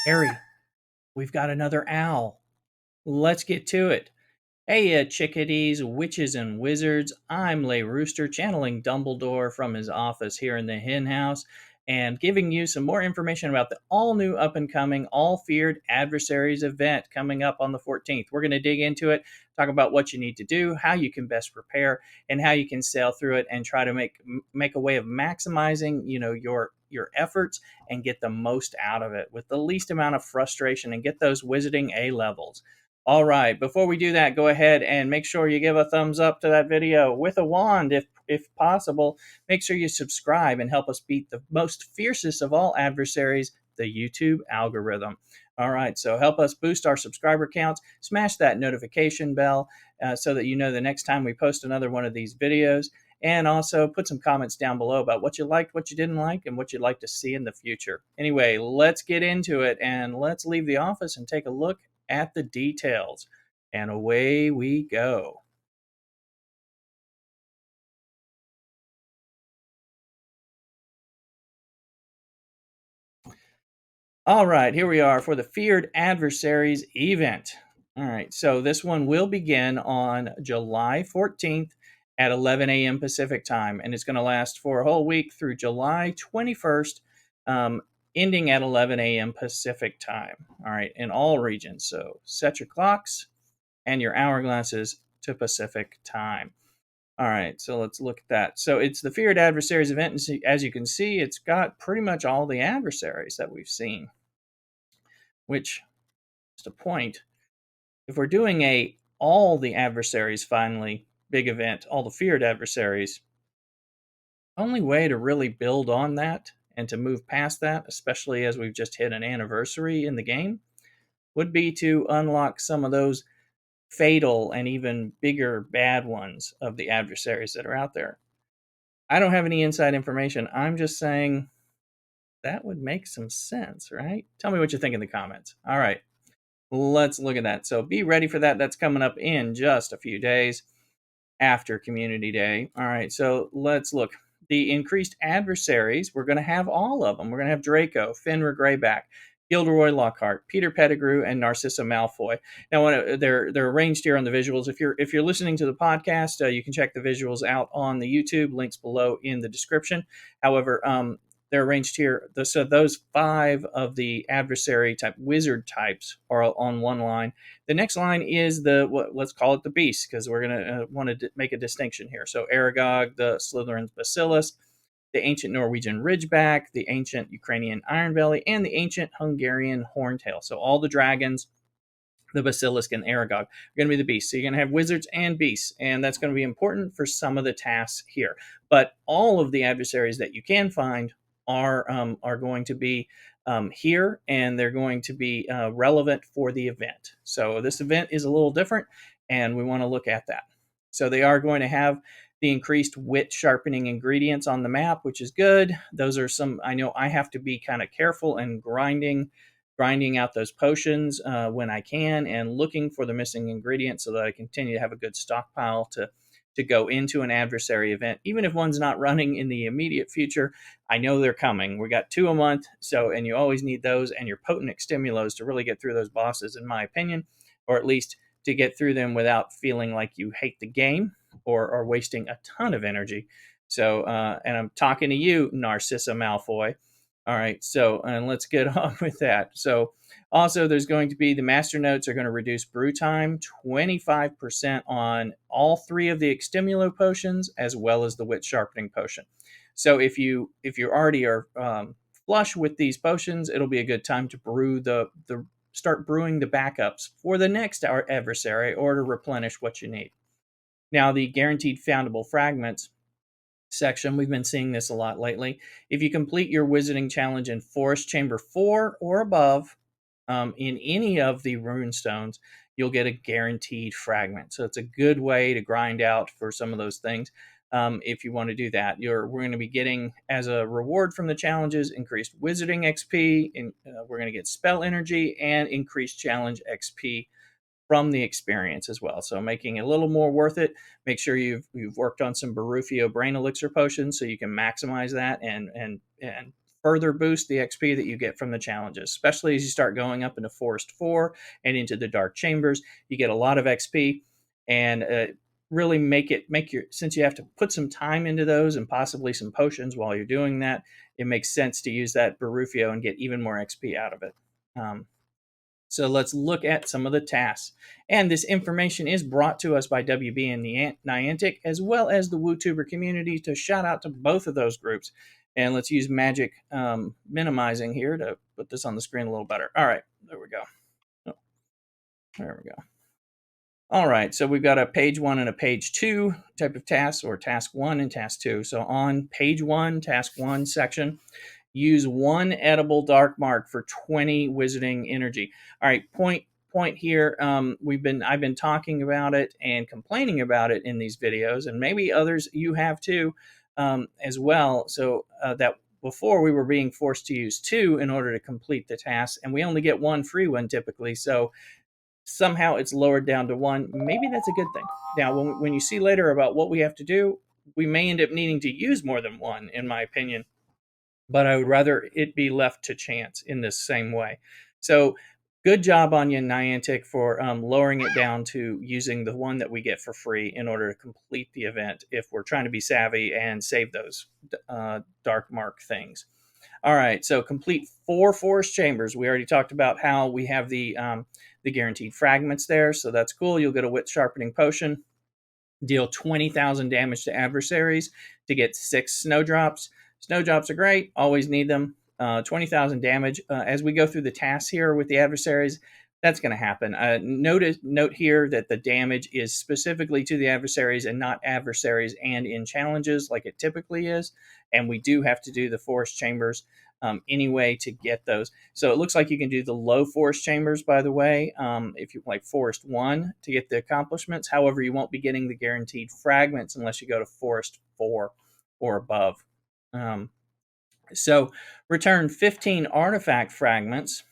Harry, we've got another owl. Let's get to it. Hey, chickadees, witches, and wizards. I'm Lay Rooster, channeling Dumbledore from his office here in the hen house and giving you some more information about the all new, up and coming, all feared Adversaries event coming up on the 14th. We're going to dig into it, talk about what you need to do, how you can best prepare, and how you can sail through it and try to make a way of maximizing, your efforts and get the most out of it with the least amount of frustration and get those wizarding A levels. All right. Before we do that, go ahead and make sure you give a thumbs up to that video with a wand if possible. Make sure you subscribe and help us beat the most fiercest of all adversaries, the YouTube algorithm. All right. So help us boost our subscriber counts. Smash that notification bell so that you know the next time we post another one of these videos. And also put some comments down below about what you liked, what you didn't like, and what you'd like to see in the future. Anyway, let's get into it and let's leave the office and take a look at the details. And away we go. All right, here we are for the Feared Adversaries event. All right, so this one will begin on July 14th at 11 a.m. Pacific time, and it's going to last for a whole week through July 21st, ending at 11 a.m. Pacific time. All right, in all regions. So set your clocks and your hourglasses to Pacific time. All right, so let's look at that. So it's the Feared Adversaries event, and as you can see, it's got pretty much all the adversaries that we've seen, which, just a point, if we're doing a all the adversaries finally big event, all the feared adversaries, only way to really build on that and to move past that, especially as we've just hit an anniversary in the game, would be to unlock some of those fatal and even bigger bad ones of the adversaries that are out there. I don't have any inside information. I'm just saying that would make some sense, right? Tell me what you think in the comments. All right, let's look at that. So be ready for that. That's coming up in just a few days after Community Day. All right, so let's look. The increased adversaries, we're going to have all of them. We're going to have Draco, Fenrir Greyback, Gilderoy Lockhart, Peter Pettigrew, and Narcissa Malfoy. Now, they're arranged here on the visuals. If you're listening to the podcast, you can check the visuals out on the YouTube. Links below in the description. However, they're arranged here. So those 5 of the adversary type wizard types are on one line. The next line is let's call it the beast, because we're going to want to make a distinction here. So Aragog, the Slytherin's Basilisk, the ancient Norwegian Ridgeback, the ancient Ukrainian Ironbelly, and the ancient Hungarian Horntail. So all the dragons, the Basilisk, and Aragog are going to be the beasts. So you're going to have wizards and beasts, and that's going to be important for some of the tasks here. But all of the adversaries that you can find are going to be here, and they're going to be relevant for the event. So this event is a little different, and we want to look at that. So they are going to have the increased wit sharpening ingredients on the map, which is good. Those are some, I know I have to be kind of careful and grinding out those potions when I can and looking for the missing ingredients so that I continue to have a good stockpile to go into an adversary event. Even if one's not running in the immediate future, I know they're coming. We got 2 a month, and you always need those and your potent extimulos to really get through those bosses, in my opinion, or at least to get through them without feeling like you hate the game or wasting a ton of energy. So, and I'm talking to you, Narcissa Malfoy. All right, so and let's get on with that. So, also, there's going to be the master notes are going to reduce brew time 25% on all 3 of the extimulo potions, as well as the wit sharpening potion. So if you already are flush with these potions, it'll be a good time to brew the start brewing the backups for the next adversary or to replenish what you need. Now, the guaranteed foundable fragments section, we've been seeing this a lot lately. If you complete your wizarding challenge in Forest Chamber 4 or above in any of the rune stones, you'll get a guaranteed fragment. So it's a good way to grind out for some of those things. If you want to do that, we're going to be getting, as a reward from the challenges, increased wizarding XP, and we're going to get spell energy and increased challenge XP from the experience as well. So making it a little more worth it. Make sure you've worked on some Barufio brain elixir potions so you can maximize that and further boost the XP that you get from the challenges, especially as you start going up into Forest 4 and into the Dark Chambers. You get a lot of XP, and really make your, since you have to put some time into those and possibly some potions while you're doing that, it makes sense to use that Barufio and get even more XP out of it. So let's look at some of the tasks. And this information is brought to us by WB and Niantic, as well as the WooTuber community. To shout out to both of those groups. And let's use magic minimizing here to put this on the screen a little better. All right, there we go. Oh, there we go. All right, so we've got a page 1 and a page 2 type of tasks, or task 1 and task 2. So on page 1, task 1 section, use 1 edible dark mark for 20 wizarding energy. All right, point here. I've been talking about it and complaining about it in these videos, and maybe others you have too, as well. So that before we were being forced to use 2 in order to complete the task, and we only get 1 free one typically. So somehow it's lowered down to 1. Maybe that's a good thing. Now, when you see later about what we have to do, we may end up needing to use more than 1, in my opinion. But I would rather it be left to chance in this same way. So good job on you, Niantic, for lowering it down to using the 1 that we get for free in order to complete the event if we're trying to be savvy and save those dark mark things. All right, so complete 4 forest chambers. We already talked about how we have the guaranteed fragments there, so that's cool. You'll get a wit sharpening potion. Deal 20,000 damage to adversaries to get 6 snowdrops. Snowdrops are great, always need them. 20,000 damage. As we go through the tasks here with the adversaries, that's going to happen. Note here that the damage is specifically to the adversaries and not adversaries and in challenges like it typically is. And we do have to do the forest chambers anyway to get those. So it looks like you can do the low forest chambers, by the way, if you like Forest 1 to get the accomplishments. However, you won't be getting the guaranteed fragments unless you go to Forest 4 or above. So return 15 artifact fragments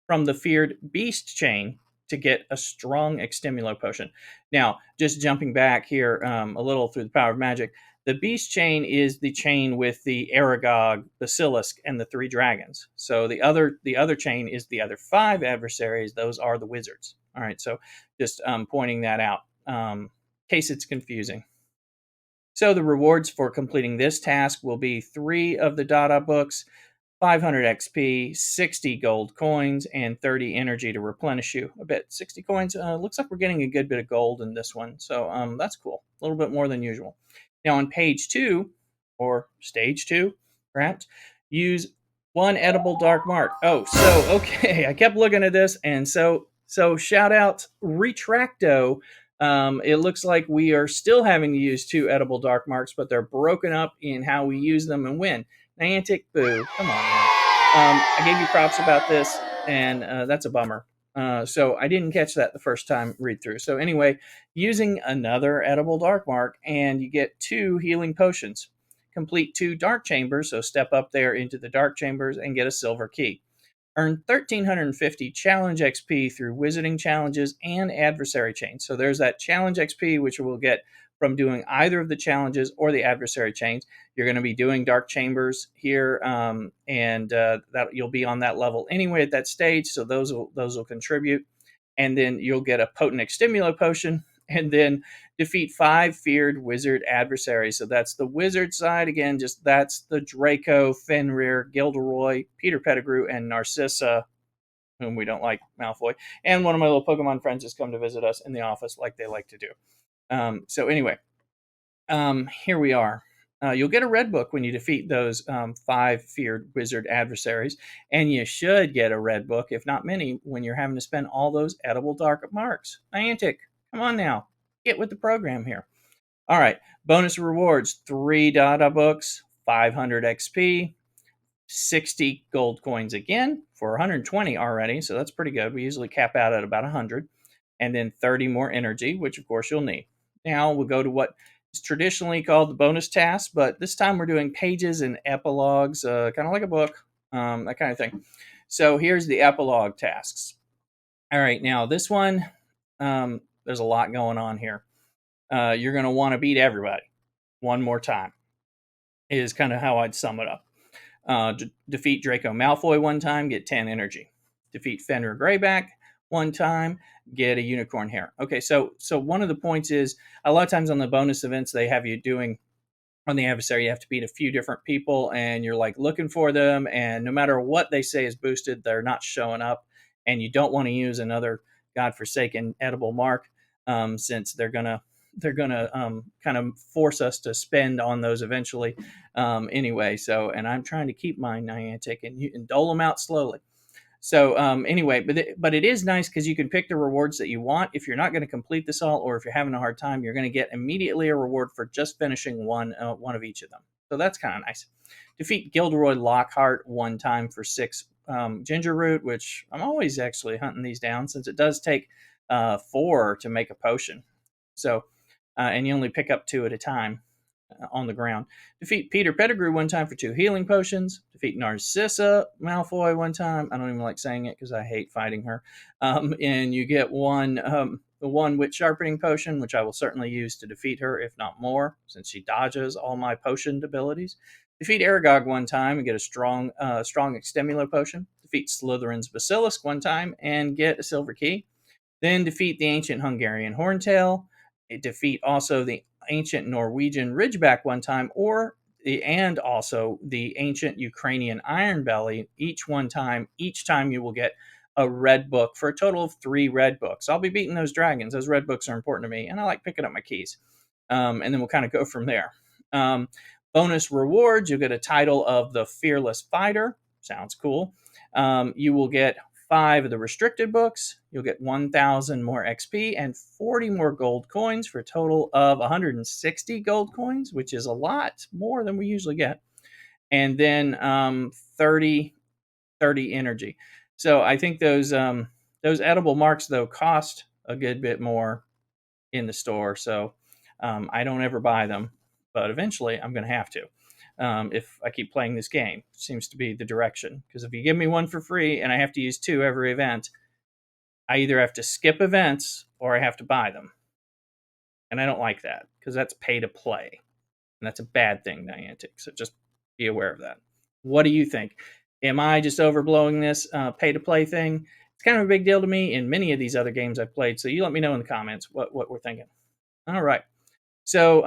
from the feared beast chain to get a strong extimulo potion. Now, just jumping back here a little through the power of magic, the beast chain is the chain with the Aragog, Basilisk, and the 3 dragons. So the other chain is the other 5 adversaries. Those are the wizards. All right, so just pointing that out in case it's confusing. So the rewards for completing this task will be 3 of the Dada books, 500 XP, 60 gold coins, and 30 energy to replenish you a bit. 60 coins. Looks like we're getting a good bit of gold in this one, so that's cool. A little bit more than usual. Now on page 2, or stage 2, perhaps, use 1 edible dark mark. Oh, so okay, I kept looking at this, and so shout out Retracto. It looks like we are still having to use 2 edible dark marks, but they're broken up in how we use them and when. Niantic, boo, come on, man. I gave you props about this, and that's a bummer. So I didn't catch that the first time read through. So anyway, using another edible dark mark, and you get 2 healing potions. Complete 2 dark chambers, so step up there into the dark chambers and get a silver key. Earn 1,350 challenge XP through wizarding challenges and adversary chains. So there's that challenge XP, which we'll get from doing either of the challenges or the adversary chains. You're going to be doing dark chambers here, and that you'll be on that level anyway at that stage. So those will contribute, and then you'll get a potent extimulo potion, and then defeat 5 feared wizard adversaries. So that's the wizard side again. Just that's the Draco, Fenrir, Gilderoy, Peter Pettigrew, and Narcissa, whom we don't like, Malfoy. And one of my little Pokemon friends has come to visit us in the office, like they like to do. So anyway, here we are. You'll get a red book when you defeat those 5 feared wizard adversaries, and you should get a red book, if not many, when you're having to spend all those edible dark marks. Niantic, come on now, get with the program here. All right, bonus rewards: 3 Dada books, 500 XP, 60 gold coins again for 120 already, so that's pretty good. We usually cap out at about 100, and then 30 more energy, which of course you'll need. Now we'll go to what is traditionally called the bonus task, but this time we're doing pages and epilogues, kind of like a book, that kind of thing. So here's the epilogue tasks. All right, now this one, there's a lot going on here. You're going to want to beat everybody one more time, is kind of how I'd sum it up. Defeat Draco Malfoy one time, get 10 energy. Defeat Fenrir Greyback one time, get a unicorn hair. Okay, so one of the points is a lot of times on the bonus events they have you doing on the adversary, you have to beat a few different people and you're like looking for them, and no matter what they say is boosted, they're not showing up, and you don't want to use another godforsaken edible mark, since they're gonna kind of force us to spend on those eventually, anyway. So, and I'm trying to keep my Niantic and dole them out slowly. So anyway, but it is nice because you can pick the rewards that you want. If you're not going to complete this all, or if you're having a hard time, you're going to get immediately a reward for just finishing one of each of them. So that's kind of nice. Defeat Gilderoy Lockhart one time for 6 ginger root, which I'm always actually hunting these down since it does take 4 to make a potion. So and you only pick up 2 at a time on the ground. Defeat Peter Pettigrew one time for 2 healing potions. Defeat Narcissa Malfoy one time. I don't even like saying it because I hate fighting her. And you get one wit sharpening potion, which I will certainly use to defeat her, if not more, since she dodges all my potion abilities. Defeat Aragog one time and get a strong Extemulo potion. Defeat Slytherin's Basilisk one time and get a silver key. Then defeat the ancient Hungarian Horntail. Defeat also the ancient Norwegian Ridgeback one time, and also the ancient Ukrainian Iron Belly each one time. Each time you will get a red book for a total of 3 red books. I'll be beating those dragons. Those red books are important to me, and I like picking up my keys. And then we'll kind of go from there. Bonus rewards, you'll get a title of the Fearless Fighter. Sounds cool. You will get 5 of the restricted books. You'll get 1,000 more XP and 40 more gold coins for a total of 160 gold coins, which is a lot more than we usually get. And then 30 energy. So I think those edible marks, though, cost a good bit more in the store. So I don't ever buy them, but eventually I'm going to have to. If I keep playing this game, seems to be the direction. Because if you give me one for free and I have to use 2 every event, I either have to skip events or I have to buy them. And I don't like that because that's pay to play. And that's a bad thing, Niantic. So just be aware of that. What do you think? Am I just overblowing this pay to play thing? It's kind of a big deal to me in many of these other games I've played. So you let me know in the comments what we're thinking. All right. So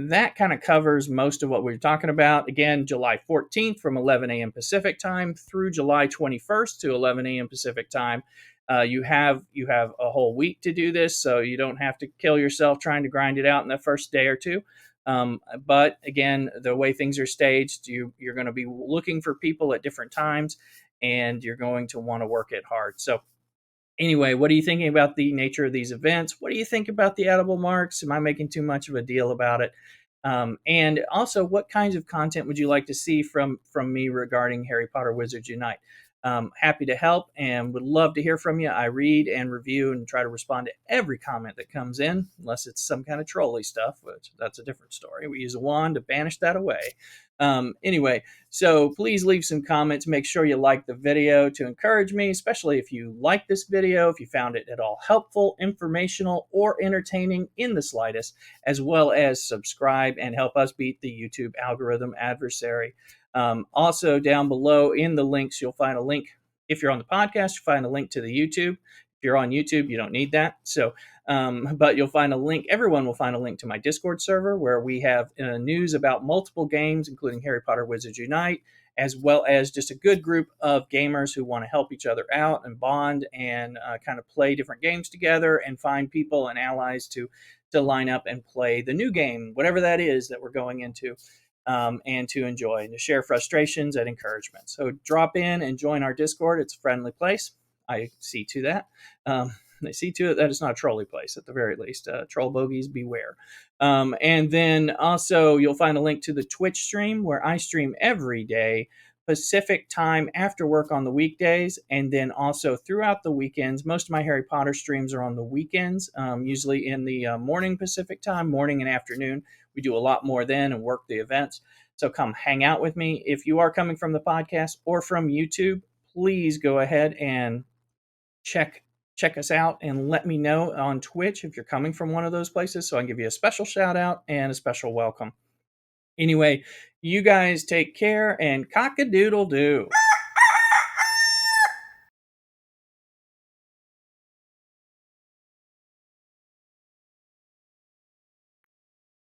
that kind of covers most of what we're talking about. Again, July 14th from 11 a.m. Pacific time through July 21st to 11 a.m. Pacific time. You have a whole week to do this, so you don't have to kill yourself trying to grind it out in the first day or two. But again, the way things are staged, you're going to be looking for people at different times, and you're going to want to work it hard. So anyway, what are you thinking about the nature of these events? What do you think about the edible marks? Am I making too much of a deal about it? And also, what kinds of content would you like to see from me regarding Harry Potter Wizards Unite? Happy to help and would love to hear from you. I read and review and try to respond to every comment that comes in, unless it's some kind of trolly stuff, which that's a different story. We use a wand to banish that away. Anyway, so please leave some comments. Make sure you like the video to encourage me, especially if you like this video, if you found it at all helpful, informational, or entertaining in the slightest, as well as subscribe and help us beat the YouTube algorithm adversary. Also, down below in the links, you'll find a link. If you're on the podcast, you'll find a link to the YouTube. If you're on YouTube, you don't need that. So, but you'll find a link. Everyone will find a link to my Discord server where we have news about multiple games, including Harry Potter Wizards Unite, as well as just a good group of gamers who want to help each other out and bond and kind of play different games together and find people and allies to line up and play the new game, whatever that is that we're going into. And to enjoy and to share frustrations and encouragement. So drop in and join our Discord. It's a friendly place. I see to that. I see to it that it's not a trolley place at the very least. Troll bogeys, beware. And then also you'll find a link to the Twitch stream where I stream every day Pacific time after work on the weekdays, and then also throughout the weekends. Most of my Harry Potter streams are on the weekends, usually in the morning Pacific time, morning and afternoon. We do a lot more then and work the events. So come hang out with me. If you are coming from the podcast or from YouTube, please go ahead and check us out and let me know on Twitch if you're coming from one of those places so I can give you a special shout out and a special welcome. Anyway, you guys take care and cock-a-doodle-doo.